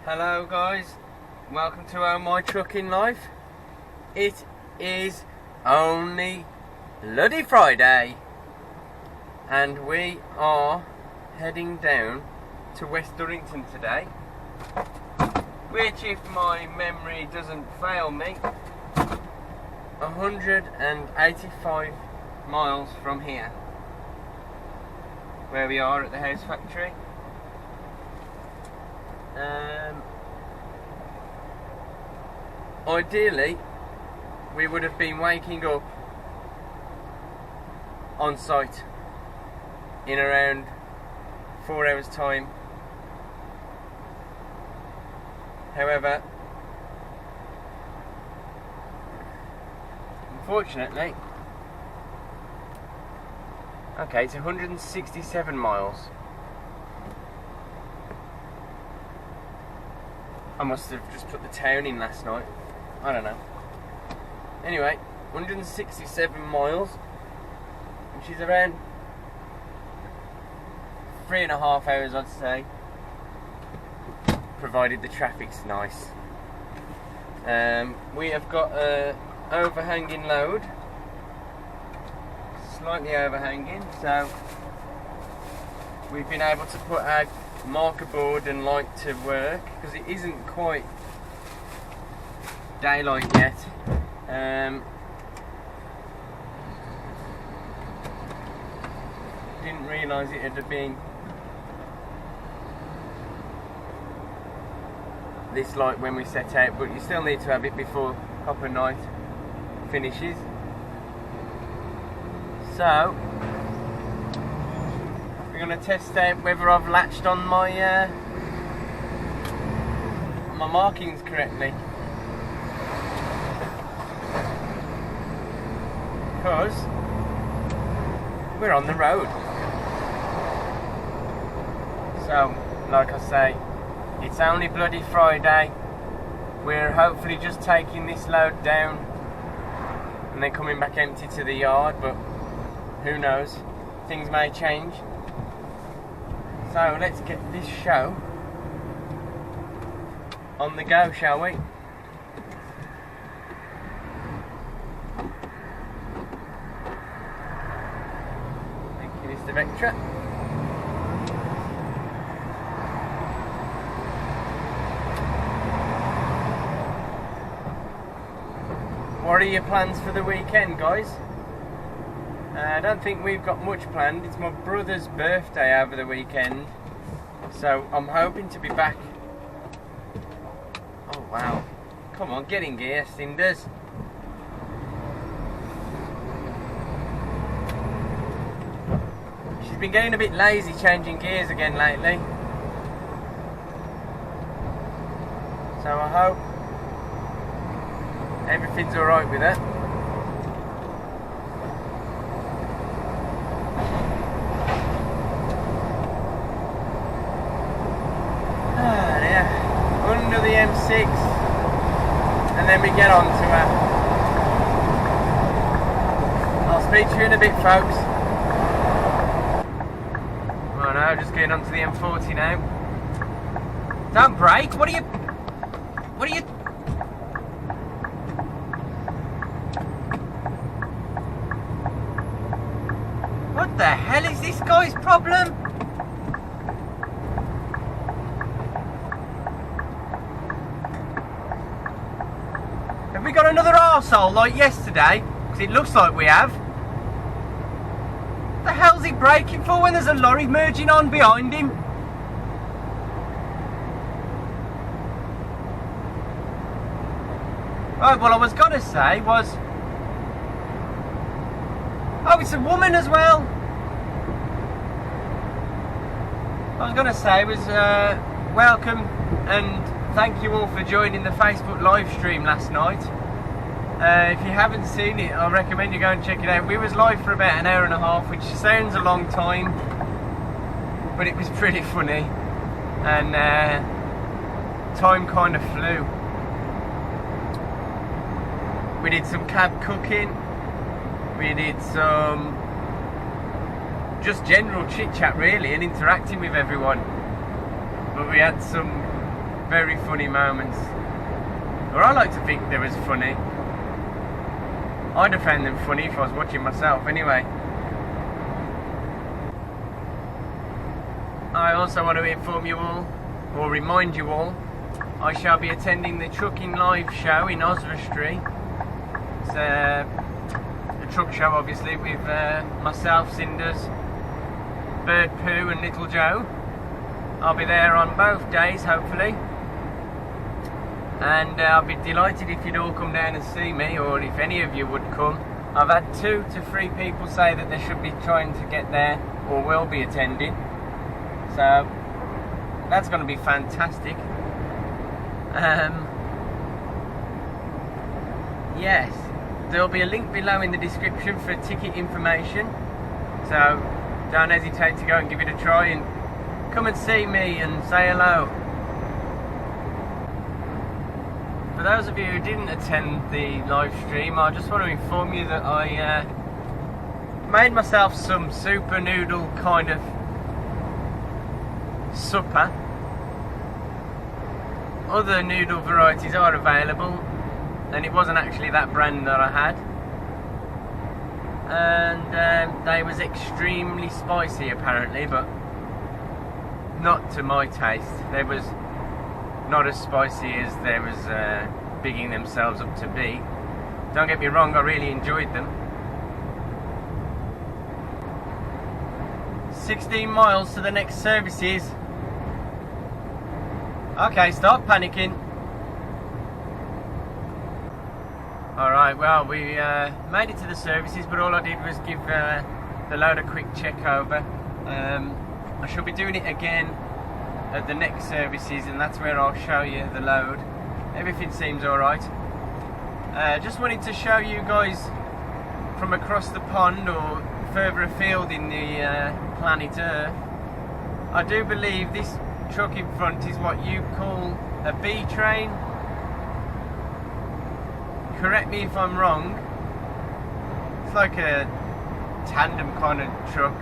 Hello guys, welcome to My Trucking Life. It is only bloody Friday and we are heading down to West Durrington today, which, if my memory doesn't fail me, 185 miles from here, where we are at the house factory. Ideally, we would have been waking up on site in around 4 hours time. However, unfortunately, okay, it's 167 miles. I must have just put the town in last night. I don't know. Anyway, 167 miles, which is around 3.5 hours, I'd say, provided the traffic's nice. We have got a overhanging load, slightly overhanging, so we've been able to put our marker board and light to work because it isn't quite daylight yet. Didn't realise it had been this light when we set out, but you still need to have it before copper night finishes. So we're going to test out whether I've latched on my my markings correctly, because we're on the road. So, like I say, it's only bloody Friday. We're hopefully just taking this load down and then coming back empty to the yard, but who knows, things may change. So let's get this show on the go, shall we? Thank you, Mr. Vectra. What are your plans for the weekend, guys? I don't think we've got much planned. It's my brother's birthday over the weekend, so I'm hoping to be back. Oh wow, come on, get in gear, Cinders. She's been getting a bit lazy changing gears again lately, so I hope everything's alright with her. Under the M6, and then we get on to her. I'll speak to you in a bit, folks. Right now, just getting onto the M40 now. Don't brake. What are you? What the hell is this guy's problem? Have we got another arsehole like yesterday? Because it looks like we have. What the hell's he braking for when there's a lorry merging on behind him? Right, what I was going to say was... oh, it's a woman as well. I was going to say was welcome and thank you all for joining the Facebook live stream last night. If you haven't seen it, I recommend you go and check it out. We was live for about an hour and a half, which sounds a long time, but it was pretty funny, and time kind of flew. We did some cab cooking, we did some just general chit chat really, and interacting with everyone. But we had some very funny moments. Or I like to think they was funny. I'd have found them funny if I was watching myself anyway. I also want to inform you all, or remind you all, I shall be attending the Trucking Live show in Oswestry. It's a truck show, obviously, with myself, Cinders, Bird Pooh and Little Joe. I'll be there on both days, hopefully. And I'll be delighted if you'd all come down and see me, or if any of you would come. I've had 2 to 3 people say that they should be trying to get there, or will be attending. So that's going to be fantastic. Yes, there'll be a link below in the description for ticket information. So don't hesitate to go and give it a try, and come and see me and say hello. For those of you who didn't attend the live stream, I just want to inform you that I made myself some super noodle kind of supper. Other noodle varieties are available, and it wasn't actually that brand that I had. And they was extremely spicy apparently, but not to my taste. They was not as spicy as they was bigging themselves up to be. Don't get me wrong, I really enjoyed them. 16 miles to the next services. Okay, stop panicking. Alright, well, we made it to the services, but all I did was give the load a quick check over. I shall be doing it again at the next services, and that's where I'll show you the load. Everything seems alright. Just wanted to show you guys from across the pond, or further afield in the planet Earth. I do believe this truck in front is what you call a B train. Correct me if I'm wrong. It's like a tandem kind of truck.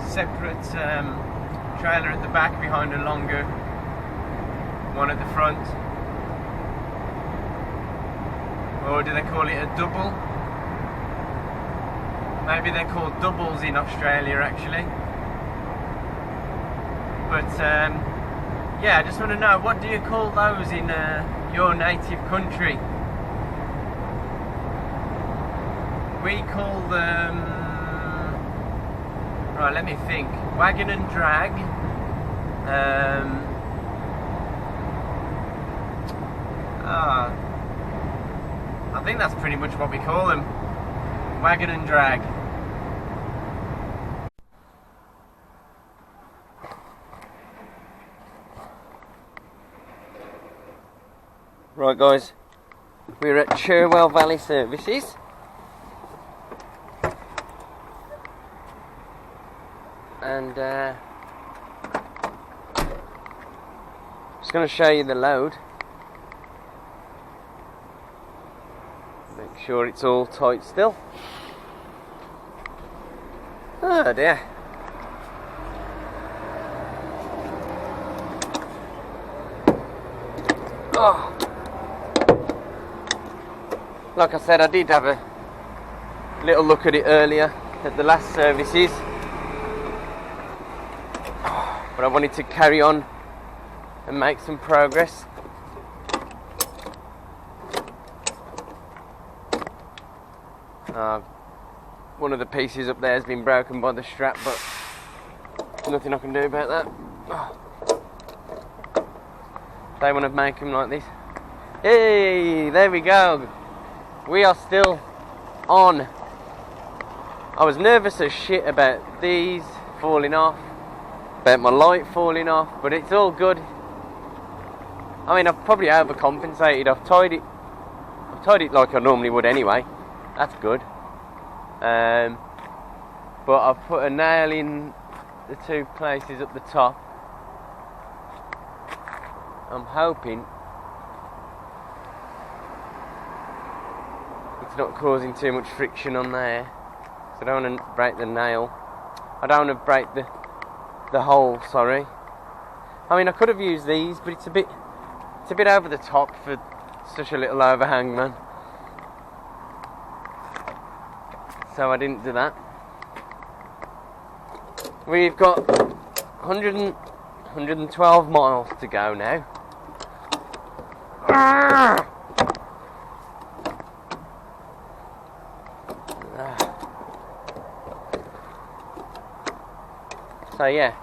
Separate trailer at the back behind a longer one at the front. Or do they call it a double? Maybe they're called doubles in Australia actually. But yeah, I just want to know, what do you call those in your native country? We call them, right, let me think, wagon and drag. I think that's pretty much what we call them, wagon and drag. Right guys, we're at Cherwell Valley Services. And just going to show you the load. Make sure it's all tight still. Oh dear. Oh. Like I said, I did have a little look at it earlier at the last services, but I wanted to carry on and make some progress. One of the pieces up there has been broken by the strap, but there's nothing I can do about that. They want to make them like this. Hey, there we go. We are still on. I was nervous as shit about these falling off, about my light falling off, but it's all good. I mean, I've probably overcompensated. I've tied it like I normally would anyway. That's good. But I've put a nail in the 2 places at the top. I'm hoping it's not causing too much friction on there, so I don't want to break the nail. I don't want to break the hole, sorry. I mean, I could have used these, but it's a bit over the top for such a little overhang, man. So I didn't do that. We've got 112 miles to go now. So yeah,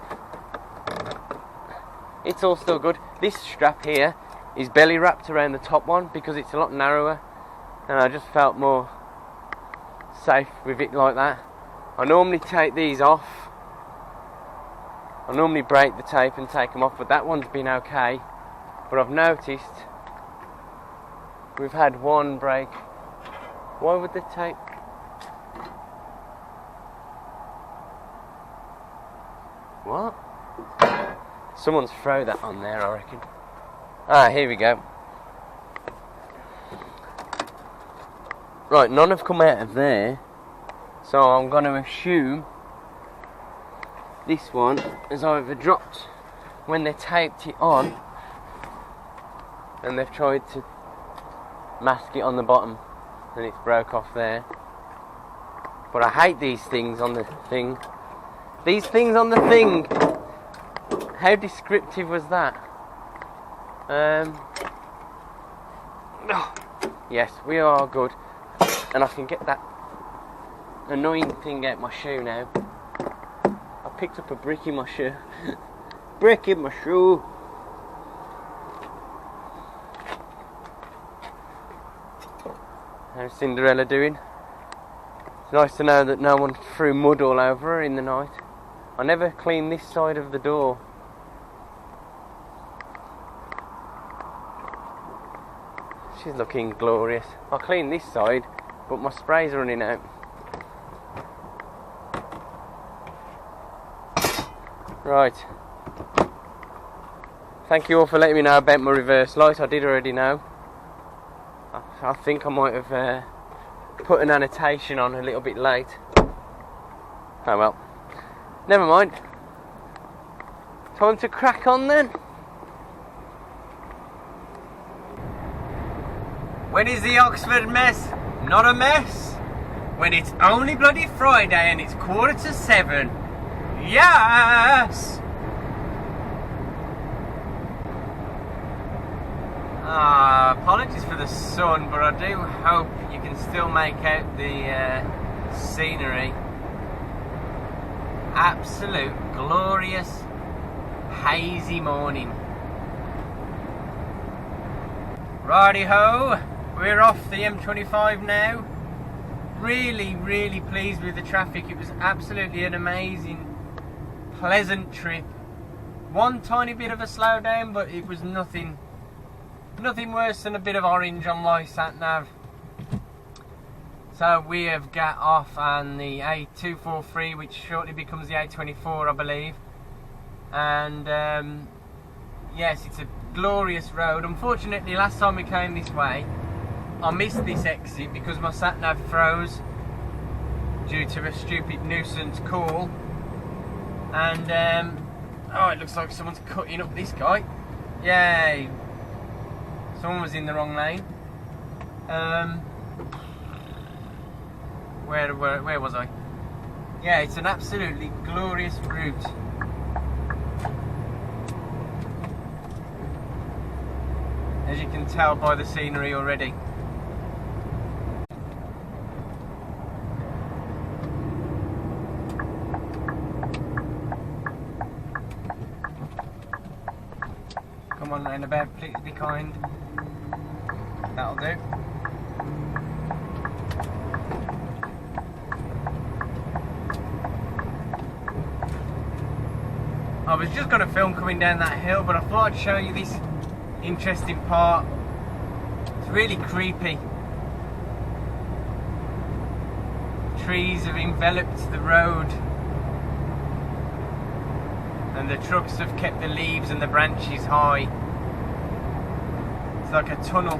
it's all still good. This strap here is belly wrapped around the top one because it's a lot narrower, and I just felt more safe with it like that. I normally take these off. I normally break the tape and take them off, but that one's been okay. But I've noticed we've had one break. Why would the tape? What? Someone's thrown that on there, I reckon. Ah, here we go. Right, none have come out of there, so I'm going to assume this one has either dropped when they taped it on and they've tried to mask it on the bottom and it's broke off there. But I hate these things on the thing. These things on the thing. How descriptive was that? Yes, we are good. And I can get that annoying thing out my shoe now. I picked up a brick in my shoe. Brick in my shoe. How's Cinderella doing? It's nice to know that no one threw mud all over her in the night. I never clean this side of the door. She's looking glorious. I'll clean this side, but my spray's running out. Right. Thank you all for letting me know about my reverse light. I did already know. I think I might have put an annotation on a little bit late. Oh well. Never mind. Time to crack on then. When is the Oxford mess not a mess? When it's only bloody Friday and it's 7:15. Yes! Apologies for the sun, but I do hope you can still make out the scenery. Absolute glorious hazy morning. Righty ho, we're off the M25 now. Really, really pleased with the traffic. It was absolutely an amazing, pleasant trip. One tiny bit of a slowdown, but it was nothing worse than a bit of orange on my sat nav. So we have got off on the A243, which shortly becomes the A24, I believe. And yes, it's a glorious road. Unfortunately, last time we came this way, I missed this exit because my sat nav froze due to a stupid nuisance call. And oh, it looks like someone's cutting up this guy. Yay! Someone was in the wrong lane. Where was I? Yeah, it's an absolutely glorious route. As you can tell by the scenery already. Come on, roundabout, please be kind. That'll do. I was just going to film coming down that hill, but I thought I'd show you this interesting part. It's really creepy. Trees have enveloped the road, and the trucks have kept the leaves and the branches high. It's like a tunnel.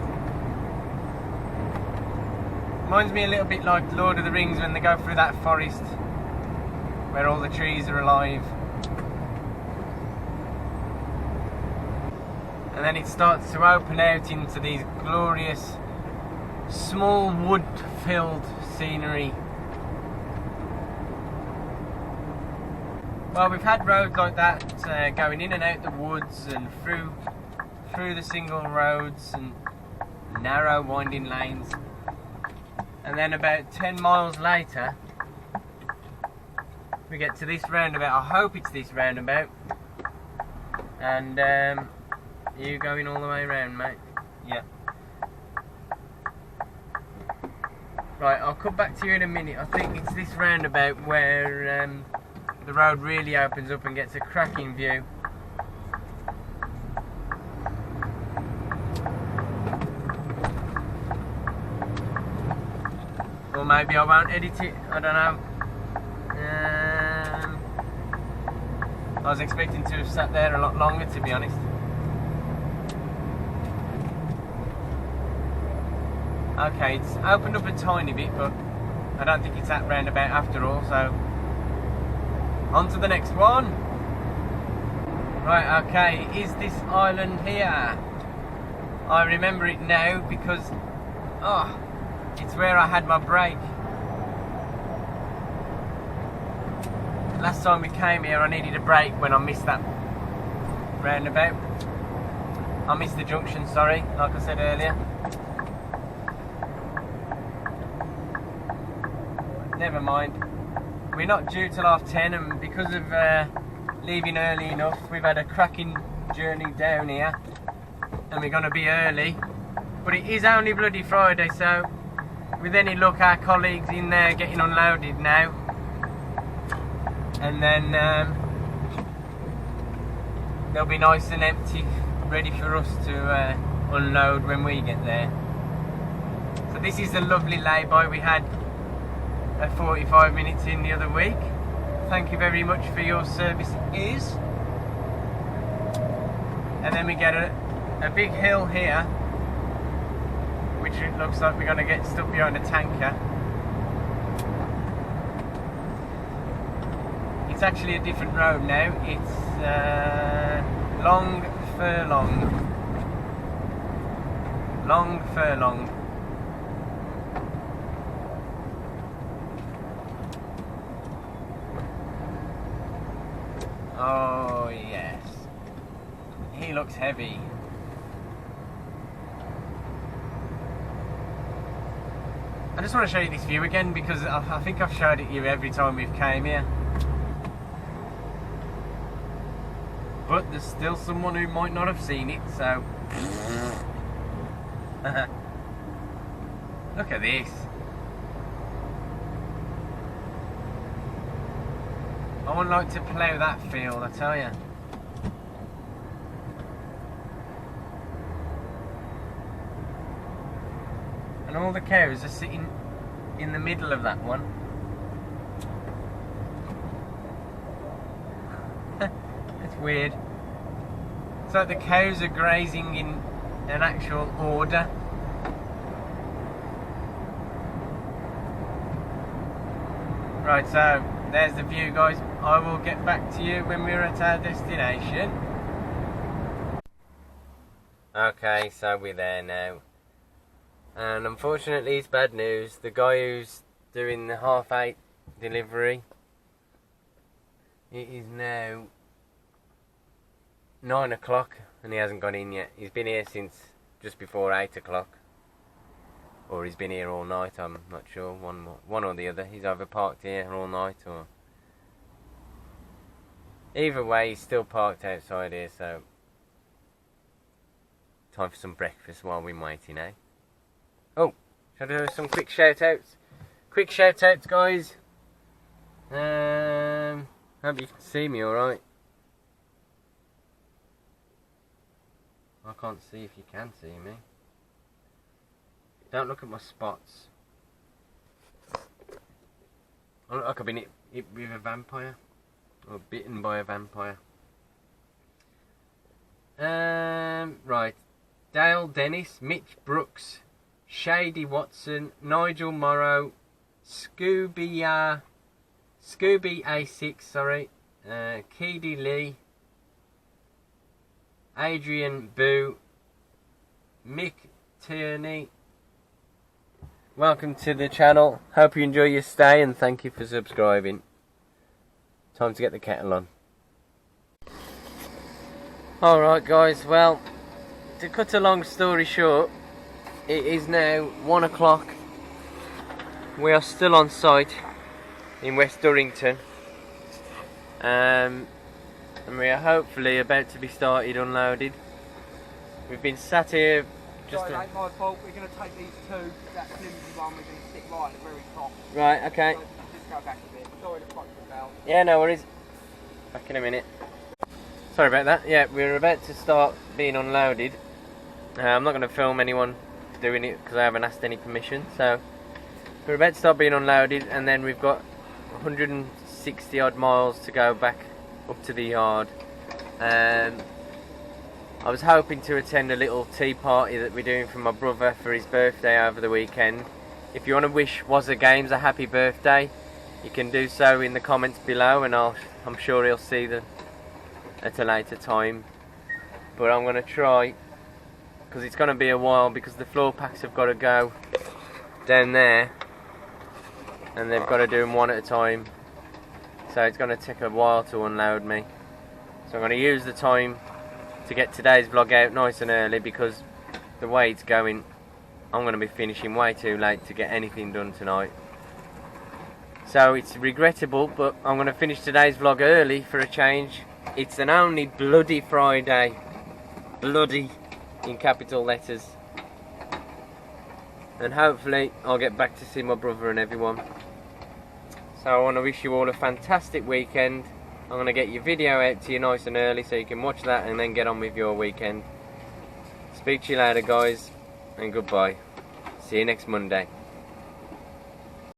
Reminds me a little bit like Lord of the Rings when they go through that forest where all the trees are alive. and then it starts to open out into these glorious small wood-filled scenery. Well, we've had roads like that going in and out the woods and through the single roads and narrow winding lanes, and then about 10 miles later we get to this roundabout. I hope it's this roundabout, and you going all the way around, mate? Yeah. Right, I'll come back to you in a minute. I think it's this roundabout where the road really opens up and gets a cracking view. Or maybe I won't edit it, I don't know. I was expecting to have sat there a lot longer, to be honest. Okay, it's opened up a tiny bit, but I don't think it's that roundabout after all, so on to the next one. Right, okay, is this island here? I remember it now because, it's where I had my break. Last time we came here I needed a break when I missed that roundabout. I missed the junction, sorry, like I said earlier. Never mind. We're not due till 10:30, and because of leaving early enough, we've had a cracking journey down here, and we're going to be early. But it is only bloody Friday, so with any luck our colleagues in there getting unloaded now, and then they'll be nice and empty, ready for us to unload when we get there. So this is the lovely lay-by we had 45 minutes in the other week. Thank you very much for your services. And then we get a big hill here, which it looks like we're going to get stuck behind a tanker. It's actually a different road now. It's Long Furlong. Oh yes, he looks heavy. I just want to show you this view again because I think I've showed it you every time we've came here. But there's still someone who might not have seen it, so look at this. I wouldn't like to plough that field, I tell you. And all the cows are sitting in the middle of that one. It's weird. It's like the cows are grazing in an actual order. Right, so there's the view, guys. I will get back to you when we're at our destination. Okay, so we're there now. And unfortunately it's bad news. The guy who's doing the 8:30 delivery, it is now 9 o'clock and he hasn't got in yet. He's been here since just before 8 o'clock. Or he's been here all night, I'm not sure, one or the other. He's either parked here all night or... Either way, he's still parked outside here, so... Time for some breakfast while we're waiting, eh? Oh, shall I do some quick shout-outs? Quick shout-outs, guys. Hope you can see me alright. I can't see if you can see me. Don't look at my spots. I look like I've been hit with a vampire. Or bitten by a vampire. Right. Dale Dennis, Mitch Brooks, Shady Watson, Nigel Morrow, Scooby A6, sorry, Keedy Lee, Adrian, Boo, Mick, Tierney. Welcome to the channel. Hope you enjoy your stay and thank you for subscribing. Time to get the kettle on. Alright guys, well, to cut a long story short, it is now 1 o'clock. We are still on site in West Durrington. And we are hopefully about to be started unloaded. We've been sat here just... Sorry mate, my fault. We're going to take these two, that flimsy one, we're going to stick right at the very top. Right, okay. So just go back a bit. Sorry to fuck the bell. Yeah, no worries. Back in a minute. Sorry about that. Yeah, we're about to start being unloaded. I'm not going to film anyone doing it because I haven't asked any permission. So we're about to start being unloaded, and then we've got 160 odd miles to go back up to the yard. I was hoping to attend a little tea party that we're doing for my brother for his birthday over the weekend. If you want to wish Wazza Games a happy birthday, you can do so in the comments below, and I'm sure he'll see them at a later time. But I'm going to try, because it's going to be a while, because the floor packs have got to go down there and they've got to do them one at a time, so it's going to take a while to unload me. So I'm going to use the time to get today's vlog out nice and early, because the way it's going, I'm going to be finishing way too late to get anything done tonight. So it's regrettable, but I'm going to finish today's vlog early for a change. It's an only bloody Friday. Bloody in capital letters. And hopefully I'll get back to see my brother and everyone. So I want to wish you all a fantastic weekend. I'm going to get your video out to you nice and early so you can watch that and then get on with your weekend. Speak to you later guys, and goodbye. See you next Monday.